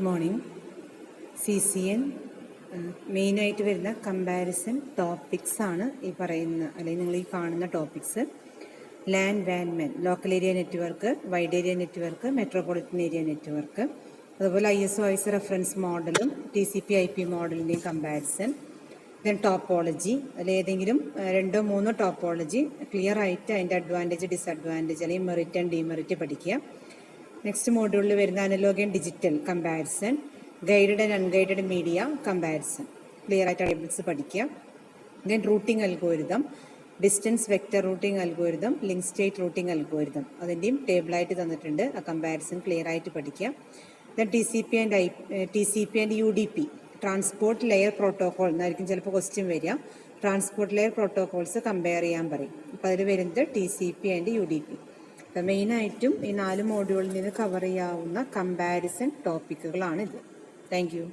Good morning. CCN മെയിനായിട്ട് വരുന്ന comparison topics ആണ് ഈ പറയുന്ന, അല്ലെങ്കിൽ നിങ്ങൾ ഈ കാണുന്ന topics. LAN WAN MEN, local area network, wide area network, metropolitan area network, അതുപോലെ ISO IS റെഫറൻസ് മോഡലും TCP IP മോഡലിൻ്റെയും കമ്പാരിസൺ. ദെൻ ടോപ്പോളജി, അതിലേതെങ്കിലും 2-3 ടോപ്പോളജി ക്ലിയർ ആയിട്ട് അതിൻ്റെ അഡ്വാൻറ്റേജ് ഡിസഡ്വാൻറ്റേജ് അല്ലെങ്കിൽ മെറിറ്റ് ആൻഡ് ഡിമെറിറ്റ് പഠിക്കുക. നെക്സ്റ്റ് മോഡ്യൂളിൽ വരുന്ന analog and digital comparison, guided and unguided media comparison clear ആയിട്ട് ടേബിൾസ് പഠിക്കുക. Then routing algorithm, distance vector routing algorithm, link state routing algorithm, അതിൻ്റെയും ടേബിളായിട്ട് തന്നിട്ടുണ്ട്. ആ കമ്പാരിസൺ ക്ലിയർ ആയിട്ട് പഠിക്കുക. Then TCP and UDP, transport layer protocol എന്നായിരിക്കും ചിലപ്പോൾ question വരിക. ട്രാൻസ്പോർട്ട് ലെയർ പ്രോട്ടോകോൾസ് കമ്പയർ ചെയ്യാൻ പറയും. അപ്പോൾ അതിൽ വരുന്നത് TCP ആൻഡ് UDP. അപ്പോൾ മെയിനായിട്ടും ഈ 4 മോഡ്യൂളിൽ നിന്ന് കവർ ചെയ്യാവുന്ന കമ്പാരിസൺ ടോപ്പിക്കുകളാണിത്. Thank you.